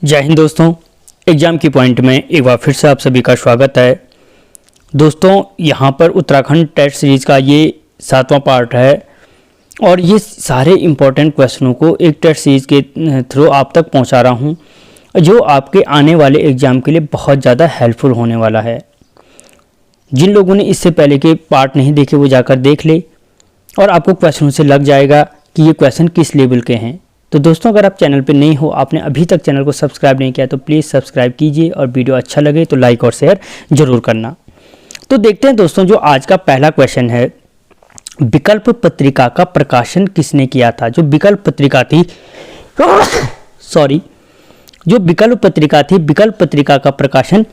जय हिंद दोस्तों। एग्ज़ाम की पॉइंट में एक बार फिर से आप सभी का स्वागत है। दोस्तों यहाँ पर उत्तराखंड टेस्ट सीरीज़ का ये 7वां पार्ट है और ये सारे इम्पोर्टेंट क्वेश्चनों को एक टेस्ट सीरीज़ के थ्रू आप तक पहुँचा रहा हूँ जो आपके आने वाले एग्ज़ाम के लिए बहुत ज़्यादा हेल्पफुल होने वाला है। जिन लोगों ने इससे पहले के पार्ट नहीं देखे वो जाकर देख ले और आपको क्वेश्चनों से लग जाएगा कि ये क्वेश्चन किस लेवल के हैं। तो दोस्तों अगर आप चैनल पर नए हो, आपने अभी तक चैनल को सब्सक्राइब नहीं किया तो प्लीज़ सब्सक्राइब कीजिए और वीडियो अच्छा लगे तो लाइक और शेयर ज़रूर करना। तो देखते हैं दोस्तों, जो आज का पहला क्वेश्चन है, विकल्प पत्रिका का प्रकाशन किसने किया था। जो विकल्प पत्रिका थी विकल्प पत्रिका का प्रकाशन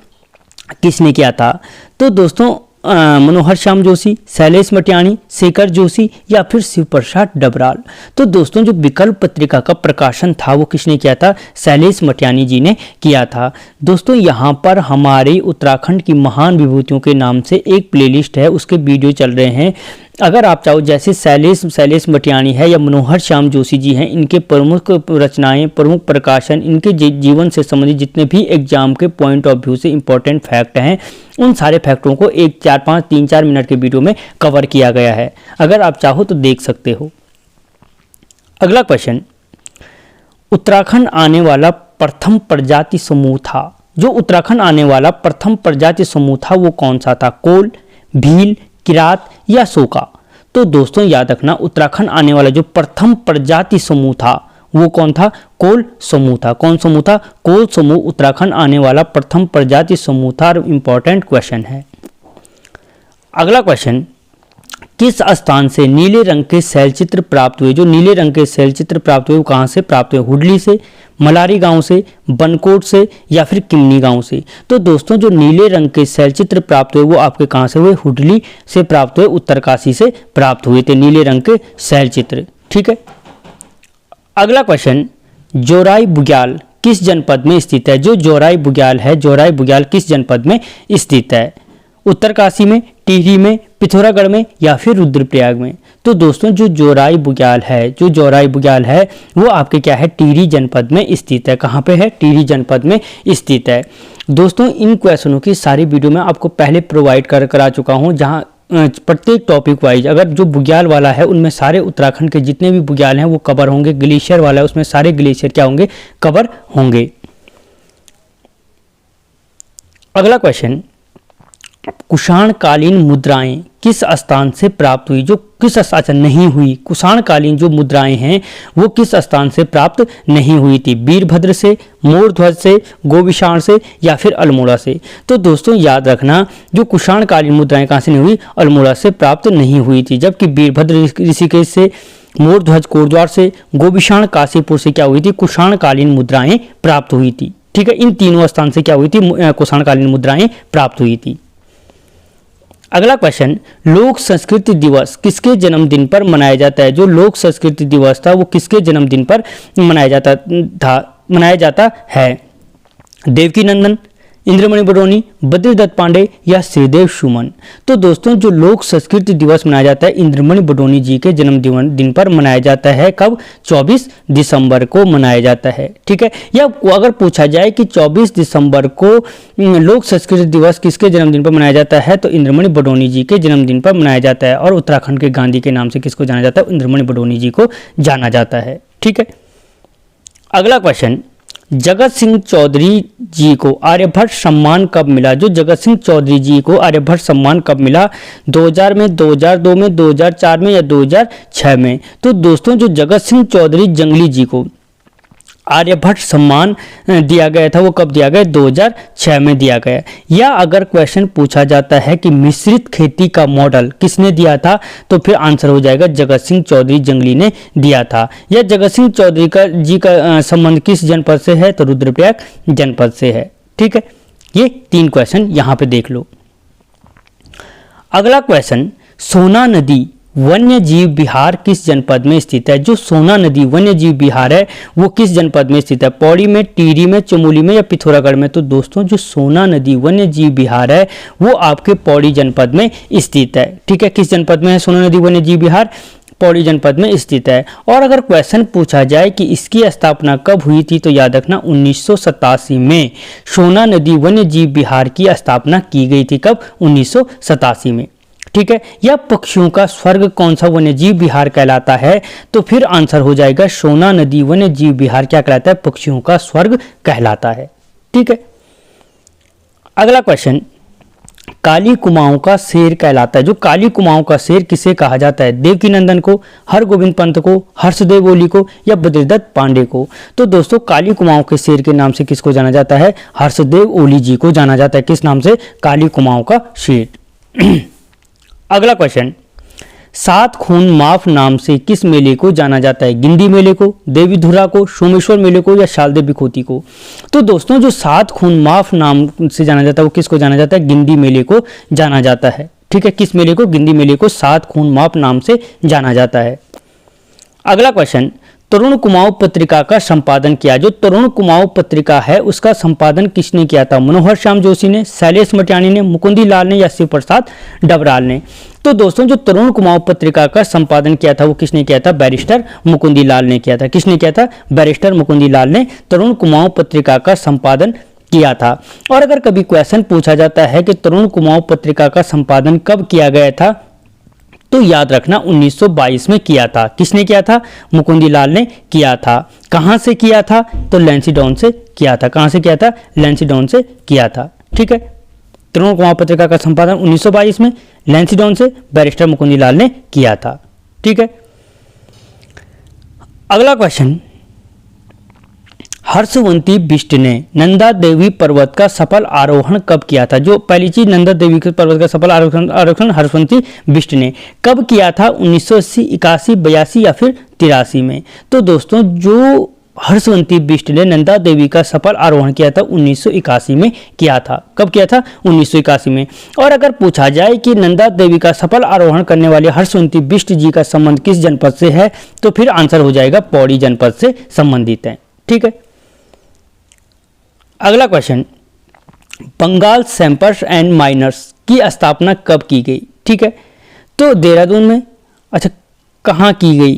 किसने किया था। तो दोस्तों मनोहर श्याम जोशी, शैलेश मटियानी, शेखर जोशी या फिर शिव प्रसाद डबराल। तो दोस्तों जो विकल्प पत्रिका का प्रकाशन था वो किसने किया था, शैलेश मटियानी जी ने किया था। दोस्तों यहाँ पर हमारे उत्तराखंड की महान विभूतियों के नाम से एक प्लेलिस्ट है, उसके वीडियो चल रहे हैं। अगर आप चाहो, जैसे शैलेश मटियानी है या मनोहर श्याम जोशी जी हैं, इनके प्रमुख रचनाएं, प्रमुख प्रकाशन, इनके जीवन से संबंधित जितने भी एग्जाम के पॉइंट ऑफ व्यू से इंपॉर्टेंट फैक्ट हैं, उन सारे फैक्टों को 3-4 मिनट के वीडियो में कवर किया गया है। अगर आप चाहो तो देख सकते हो। अगला क्वेश्चन, उत्तराखंड आने वाला प्रथम प्रजाति समूह था। जो उत्तराखंड आने वाला प्रथम प्रजाति समूह था वो कौन सा था, कोल, भील, किरात या सोका। तो दोस्तों याद रखना, उत्तराखंड आने वाला जो प्रथम प्रजाति समूह था वो कौन था, कोल समूह था। कौन समूह था, कोल समूह उत्तराखंड आने वाला प्रथम प्रजाति समूह था। इंपॉर्टेंट क्वेश्चन है। अगला क्वेश्चन, किस स्थान से नीले रंग के शैलचित्र प्राप्त हुए। जो नीले रंग के शैलचित्र प्राप्त हुए वो कहाँ से प्राप्त हुए, हुडली से, मलारी गांव से, बनकोट से या फिर किमनी गांव से। तो दोस्तों जो नीले रंग के शैलचित्र प्राप्त हुए वो आपके कहाँ से हुए, हुडली से प्राप्त हुए, उत्तरकाशी से प्राप्त हुए थे नीले रंग के शैलचित्र। ठीक है। अगला क्वेश्चन, जोराई बुग्याल किस जनपद में स्थित है। जो जोराई बुग्याल है, जोराई बुग्याल किस जनपद में स्थित है, उत्तरकाशी में, टिहरी में, पिथौरागढ़ में या फिर रुद्रप्रयाग में। तो दोस्तों जो जोराई बुग्याल है वो आपके क्या है, टिहरी जनपद में स्थित है। कहाँ पे है, टिहरी जनपद में स्थित है। दोस्तों इन क्वेश्चनों की सारी वीडियो मैं आपको पहले प्रोवाइड करा चुका हूँ, जहाँ प्रत्येक टॉपिक वाइज, अगर जो बुग्याल वाला है उनमें सारे उत्तराखंड के जितने भी बुग्याल हैं वो कवर होंगे। ग्लेशियर वाला है उसमें सारे ग्लेशियर क्या होंगे, कवर होंगे। अगला क्वेश्चन, कुषाणकालीन मुद्राएं किस स्थान से प्राप्त हुई। जो किस स्थान नहीं हुई, कुषाणकालीन जो मुद्राएं हैं वो किस स्थान से प्राप्त नहीं हुई थी, वीरभद्र से, मोरध्वज से, गोविशाण से या फिर अल्मोड़ा से। तो दोस्तों याद रखना, जो कुषाणकालीन मुद्राएं कहाँ से नहीं हुई, अल्मोड़ा से प्राप्त नहीं हुई थी। जबकि वीरभद्र ऋषिकेश से, मोरध्वज कोटद्वार से, गोविशाण काशीपुर से क्या हुई थी, कुषाणकालीन मुद्राएं प्राप्त हुई थी। ठीक है, इन तीनों स्थान से क्या हुई थी, कुषाणकालीन मुद्राएं प्राप्त हुई थी। अगला क्वेश्चन, लोक संस्कृति दिवस किसके जन्मदिन पर मनाया जाता है। जो लोक संस्कृति दिवस था वो किसके जन्मदिन पर मनाया जाता है, देवकी नंदन, इंद्रमणि बडोनी, बद्रीदत्त पांडे या श्रीदेव सुमन। तो दोस्तों जो लोक संस्कृति दिवस मनाया जाता है इंद्रमणि बडोनी जी के जन्मदिन पर मनाया जाता है। कब, 24 दिसंबर को मनाया जाता है। ठीक है, या अगर पूछा जाए कि 24 दिसंबर को लोक संस्कृति दिवस किसके जन्मदिन पर मनाया जाता है, तो इंद्रमणि बडोनी जी के जन्मदिन पर मनाया जाता है। और उत्तराखंड के गांधी के नाम से किसको जाना जाता है, इंद्रमणि बडोनी जी को जाना जाता है। ठीक है। अगला क्वेश्चन, जगत सिंह चौधरी जी को आर्यभट्ट सम्मान कब मिला। जो जगत सिंह चौधरी जी को आर्यभट्ट सम्मान कब मिला, 2000 में, 2002 में, 2004 में या 2006 में। तो दोस्तों जो जगत सिंह चौधरी जंगली जी को आर्यभट्ट सम्मान दिया गया था वो कब दिया गया, 2006 में दिया गया। या अगर क्वेश्चन पूछा जाता है कि मिश्रित खेती का मॉडल किसने दिया था, तो फिर आंसर हो जाएगा जगत सिंह चौधरी जंगली ने दिया था। या जगत सिंह चौधरी जी का संबंध किस जनपद से है, तो रुद्रप्रयाग जनपद से है। ठीक है, ये 3 क्वेश्चन यहाँ पे देख लो। अगला क्वेश्चन, सोना नदी वन्य जीव विहार किस जनपद में स्थित है। जो सोना नदी वन्य जीव विहार है वो किस जनपद में स्थित है, पौड़ी में, टिहरी में, चमोली में या पिथौरागढ़ में। तो दोस्तों जो सोना नदी वन्य जीव विहार है वो आपके पौड़ी जनपद में स्थित है। ठीक है, किस जनपद में है सोना नदी वन्य जीव विहार, पौड़ी जनपद में स्थित है। और अगर क्वेश्चन पूछा जाए कि इसकी स्थापना कब हुई थी तो याद रखना 1987 में सोना नदी वन्य जीव विहार की स्थापना की गई थी। कब? 1987 में। ठीक है। यह पक्षियों का स्वर्ग कौन सा वन्य जीव विहार कहलाता है? तो फिर आंसर हो जाएगा सोना नदी वन्य जीव विहार क्या कहलाता है? पक्षियों का स्वर्ग कहलाता है। ठीक है। अगला क्वेश्चन, काली कुमाऊं का शेर कहलाता है। जो काली कुमाऊं का शेर किसे कहा जाता है? देवकीनंदन को, हरगोविंद पंत को, हर्षदेव ओली को या बद्रीदत्त पांडे को? तो दोस्तों काली कुमाऊं के शेर के नाम से किसको जाना जाता है? हर्षदेव ओली जी को जाना जाता है। किस नाम से? काली कुमाऊं का शेर। अगला क्वेश्चन, सात खून माफ नाम से किस मेले को जाना जाता है? गिंडी मेले को, देवी धुरा को, सोमेश्वर मेले को या शालदेव बिखोती को? तो दोस्तों जो सात खून माफ नाम से जाना जाता है वो किसको जाना जाता है? गिंडी मेले को जाना जाता है। ठीक है। किस मेले को? गिंडी मेले को सात खून माफ नाम से जाना जाता है। अगला क्वेश्चन, तरुण कुमाऊं पत्रिका का संपादन किया। जो तरुण कुमाऊं पत्रिका है उसका संपादन किसने किया था? मनोहर श्याम जोशी ने, शैलेश मटियानी ने, मुकुंदी लाल ने या शिव प्रसाद डबराल ने? तो दोस्तों जो तरुण कुमाऊं पत्रिका का संपादन किया था वो किसने किया था? बैरिस्टर मुकुंदी लाल ने किया था। किसने किया था? बैरिस्टर मुकुंदी लाल ने तरुण कुमाऊं पत्रिका का संपादन किया था। और अगर कभी क्वेश्चन पूछा जाता है कि तरुण कुमाऊं पत्रिका का संपादन कब किया गया था तो याद रखना 1922 में किया था। किसने किया था? मुकुंदी लाल ने किया था। कहां से किया था? तो लैंसीडाउन से किया था। कहां से किया था? लैंसीडाउन से किया था। ठीक है। तरुण कुमाऊं पत्रिका का संपादन 1922 में लैंसीडाउन से बैरिस्टर मुकुंदी लाल ने किया था। ठीक है। अगला क्वेश्चन, हर्षवंती बिष्ट ने नंदा देवी पर्वत का सफल आरोहण कब किया था? जो पहली चीज, नंदा देवी के पर्वत का सफल आरोहण हर्षवंती बिष्ट ने कब किया था? 1980, 81, 82 या फिर 83 में? तो दोस्तों जो हर्षवंती बिष्ट ने नंदा देवी का सफल आरोहण किया था 1981 में किया था। कब किया था? 1981 में। और अगर पूछा जाए कि नंदा देवी का सफल आरोहण करने वाले हर्षवंती बिष्ट जी का संबंध किस जनपद से है तो फिर आंसर हो जाएगा पौड़ी जनपद से संबंधित है। ठीक है। अगला क्वेश्चन, बंगाल सैंपर्स एंड माइनर्स की स्थापना कब की गई? ठीक है। तो देहरादून में। अच्छा, कहाँ की गई?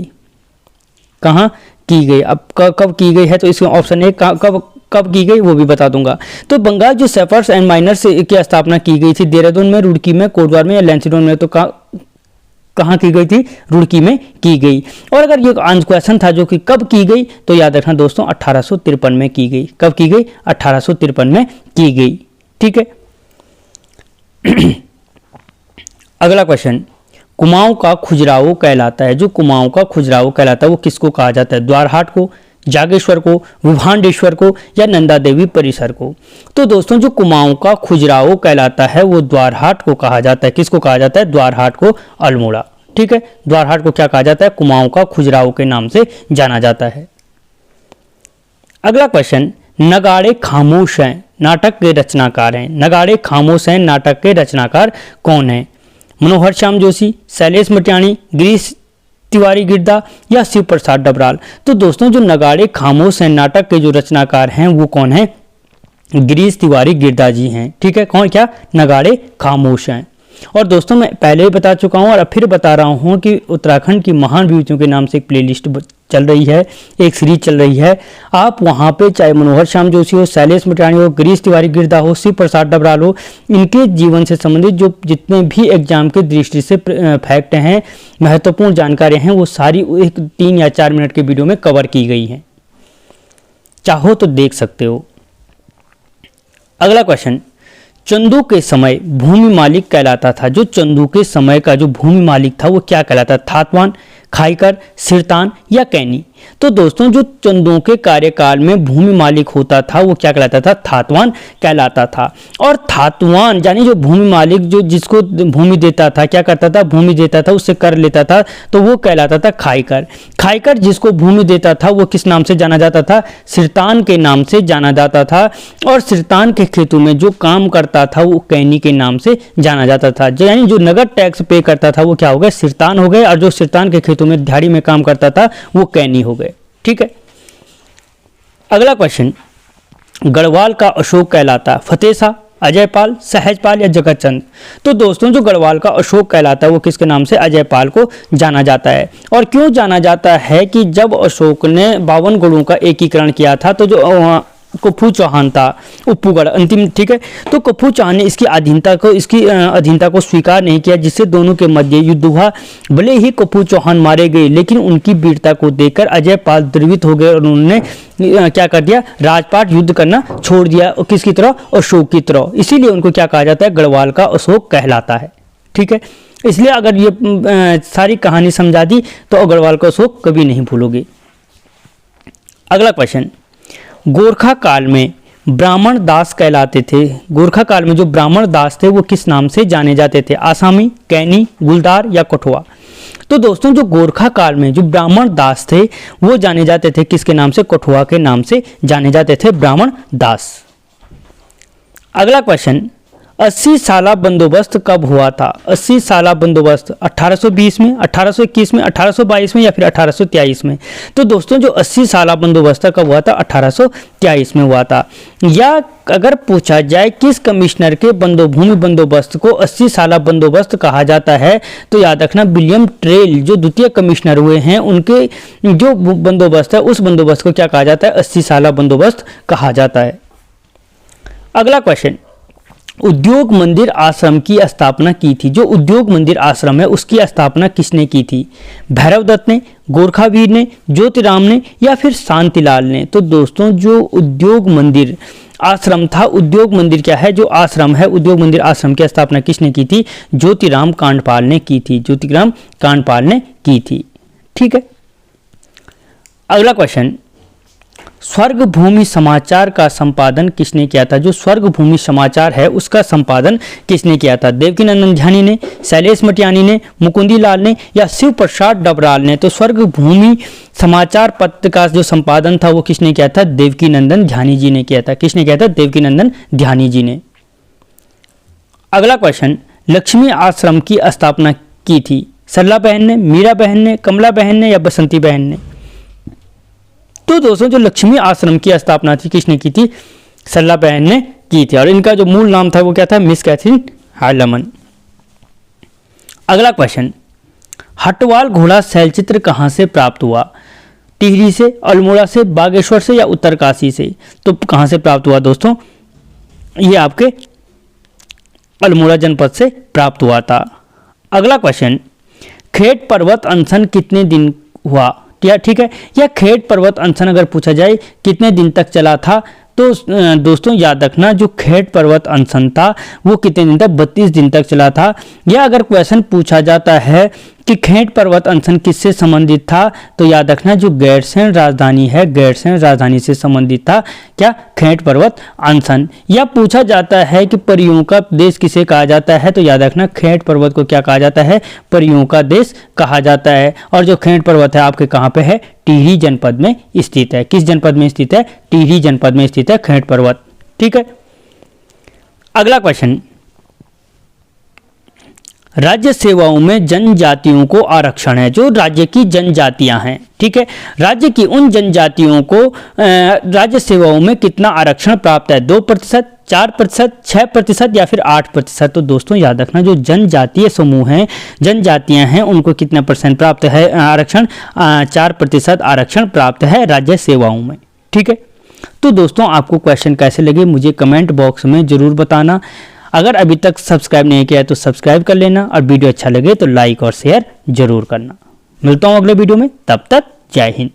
कहाँ की गई? अब कब की गई है तो इसमें ऑप्शन ए कब की गई वो भी बता दूंगा। तो बंगाल जो सैंपर्स एंड माइनर्स की स्थापना की गई थी देहरादून में, रुड़की में, कोटद्वार में या लैंसीडाउन में? तो कहाँ की गई थी? रुड़की में की गई। और अगर ये क्वेश्चन था जो कि कब की गई तो याद रखना दोस्तों 1853 में की गई। कब की गई? 1853 में की गई। ठीक है। अगला क्वेश्चन, कुमाऊं का खुजराहो कहलाता है। जो कुमाऊं का खुजराहो कहलाता है वो किसको कहा जाता है? द्वारहाट को, जागेश्वर को, विभांडेश्वर को या नंदा देवी परिसर को? तो दोस्तों जो कुमाऊं का खुजराहो कहलाता है वो द्वारहाट को कहा जाता है। किसको कहा जाता है? द्वारहाट को, अल्मोड़ा। ठीक है। द्वारहाट को क्या कहा जाता है? कुमाऊं का खुजराहो के नाम से जाना जाता है। अगला क्वेश्चन, नगाड़े खामोश हैं नाटक के रचनाकार हैं। नगाड़े खामोश हैं नाटक के रचनाकार कौन है? मनोहर श्याम जोशी, शैलेश मटियानी, गिरीश तिवारी गिरदा या शिव प्रसाद डबराल? तो दोस्तों जो नगाड़े खामोश हैं नाटक के जो रचनाकार हैं वो कौन है? गिरीश तिवारी गिरदा जी हैं। ठीक है। कौन? क्या? नगाड़े खामोश हैं। और दोस्तों मैं पहले ही बता चुका हूं और अब फिर बता रहा हूं कि उत्तराखंड की महान विभूतियों के नाम से एक प्लेलिस्ट चल रही है, एक सीरीज चल रही है। आप वहां पे चाहे मनोहर श्याम जोशी हो, शैलेश मटियानी हो, गिरीश तिवारी गिरदा हो, शिव प्रसाद डबराल हो, इनके जीवन से संबंधित जो जितने भी एग्जाम के दृष्टि से फैक्ट हैं, महत्वपूर्ण जानकारी हैं, वो सारी एक 3 या 4 मिनट के वीडियो में कवर की गई हैं। चाहो तो देख सकते हो। अगला क्वेश्चन, चंदू के समय भूमि मालिक कहलाता था। जो चंदू के समय का जो भूमि मालिक था वो क्या कहलाता? थातवान, खाईकर, सिरतान या कैनी? तो दोस्तों जो चंदुओं के कार्यकाल में भूमि मालिक होता था वो क्या कहलाता था? थातवान कहलाता था। और थातवान यानी जो भूमि मालिक जो जिसको भूमि देता था क्या करता था? भूमि देता था, उससे कर लेता था तो वो कहलाता था खाईकर। खाईकर जिसको भूमि देता था वो किस नाम से जाना जाता था? सिरतान के नाम से जाना जाता था। और सिरतान के खेतों में जो काम करता था वो कैनी के नाम से जाना जाता था। यानी जो नगद टैक्स पे करता था वो क्या हो गया? सिरतान हो गए। और जो सिरतान के खेतों में दिहाड़ी में काम करता था वो कैनी हो गए। ठीक है। अगला क्वेश्चन, गढ़वाल का अशोक कहलाता फतेह शाह, अजयपाल, सहजपाल या जगतचंद। तो दोस्तों जो गढ़वाल का अशोक कहलाता है वो किसके नाम से, अजयपाल को जाना जाता है। और क्यों जाना जाता है कि जब अशोक ने 52 गढ़ों का एकीकरण किया था तो जो कफू चौहान था, उप्पूगढ़ अंतिम, ठीक है, तो कफू चौहान ने इसकी अधीनता को स्वीकार नहीं किया, जिससे दोनों के मध्य युद्ध हुआ। भले ही कफू चौहान मारे गए लेकिन उनकी वीरता को देखकर अजयपाल द्रवित हो गए और उन्होंने क्या कर दिया, राजपाट युद्ध करना छोड़ दिया। और किसकी तरह, अशोक की तरह। इसीलिए उनको क्या कहा जाता है, गढ़वाल का अशोक कहलाता है। ठीक है, इसलिए अगर ये सारी कहानी समझा दी तो गढ़वाल का अशोक कभी नहीं भूलोगे। अगला क्वेश्चन, गोरखा काल में ब्राह्मण दास कहलाते थे। गोरखा काल में जो ब्राह्मण दास थे वो किस नाम से जाने जाते थे, आसामी, कैनी, गुलदार या कठुआ। तो दोस्तों जो गोरखा काल में जो ब्राह्मण दास थे वो जाने जाते थे किसके नाम से, कठुआ के नाम से जाने जाते थे ब्राह्मण दास। अगला क्वेश्चन, 80 साला बंदोबस्त कब हुआ था। 80 साला बंदोबस्त 1820 में, 1821 में, 1822 में या फिर 1823 में। तो दोस्तों जो 80 साला बंदोबस्त कब हुआ था, 1823 में हुआ था। या अगर पूछा जाए किस कमिश्नर के भूमि बंदोबस्त को 80 साला बंदोबस्त कहा जाता है, तो याद रखना विलियम ट्रेल जो द्वितीय कमिश्नर हुए हैं उनके जो बंदोबस्त है उस बंदोबस्त को क्या कहा जाता है, 80 साला बंदोबस्त कहा जाता है। अगला क्वेश्चन, उद्योग मंदिर आश्रम की स्थापना की थी। जो उद्योग मंदिर आश्रम है उसकी स्थापना किसने की थी, भैरव दत्त ने, गोरखावीर ने, ज्योतिराम ने या फिर शांतिलाल ने। तो दोस्तों जो उद्योग मंदिर आश्रम था, उद्योग मंदिर क्या है, जो आश्रम है, उद्योग मंदिर आश्रम की स्थापना किसने की थी, ज्योतिराम कांडपाल ने की थी, ज्योतिराम कांडपाल ने की थी। ठीक है, अगला क्वेश्चन, स्वर्ग भूमि समाचार का संपादन किसने किया था। जो स्वर्ग भूमि समाचार है उसका संपादन किसने किया था, देवकीनंदन ध्यानी ने, शैलेश मटियानी ने, मुकुंदी लाल ने या शिव प्रसाद डबराल ने। तो स्वर्ग भूमि समाचार पत्र का जो संपादन था वो किसने किया था, देवकीनंदन ध्यानी जी ने किया था। किसने किया था, देवकीनंदन ध्यानी जी ने। अगला क्वेश्चन, लक्ष्मी आश्रम की स्थापना की थी, सरला बहन ने, मीरा बहन ने, कमला बहन ने या बसंती बहन ने। तो दोस्तों जो लक्ष्मी आश्रम की स्थापना थी किसने की थी, सरला बहन ने की थी। और इनका जो मूल नाम था वो क्या था, मिस कैथरीन हार्लमन। अगला क्वेश्चन, हटवाल घोड़ा शैलचित्र कहाँ से प्राप्त हुआ, टिहरी से, अल्मोड़ा से, बागेश्वर से या उत्तरकाशी से। तो कहाँ से प्राप्त हुआ दोस्तों, ये आपके अल्मोड़ा जनपद से प्राप्त हुआ था। अगला क्वेश्चन, खेट पर्वत अनशन कितने दिन हुआ, ठीक है, या खेट पर्वत अनशन अगर पूछा जाए कितने दिन तक चला था, तो दोस्तों याद रखना जो खेट पर्वत अनशन था वो कितने दिन तक, 32 दिन तक चला था। या अगर क्वेश्चन पूछा जाता है कि खेट पर्वत अनशन किससे संबंधित था, तो याद रखना जो गैरसैंण राजधानी है, गैरसैंण राजधानी से संबंधित था क्या, खेट पर्वत अनशन। या पूछा जाता है कि परियों का देश किसे कहा जाता है, तो याद रखना खेट पर्वत को क्या कहा जाता है, परियों का देश कहा जाता है। और जो खेट पर्वत है आपके कहाँ पे है, टिहरी जनपद में स्थित है। किस जनपद में स्थित है, टिहरी जनपद में स्थित है खेट पर्वत। ठीक है, अगला क्वेश्चन, राज्य सेवाओं में जनजातियों को आरक्षण है। जो राज्य की जनजातियां हैं, ठीक है, राज्य की उन जनजातियों को राज्य सेवाओं में कितना आरक्षण प्राप्त है, 2%, 4%, 6% या फिर 8%। तो दोस्तों याद रखना जो जनजातीय समूह हैं, जनजातियां हैं, उनको कितना परसेंट प्राप्त है आरक्षण, 4% आरक्षण प्राप्त है राज्य सेवाओं में। ठीक है, तो दोस्तों आपको क्वेश्चन कैसे लगे मुझे कमेंट बॉक्स में जरूर बताना। अगर अभी तक सब्सक्राइब नहीं किया है तो सब्सक्राइब कर लेना और वीडियो अच्छा लगे तो लाइक और शेयर जरूर करना। मिलता हूँ अगले वीडियो में, तब तक जय हिंद।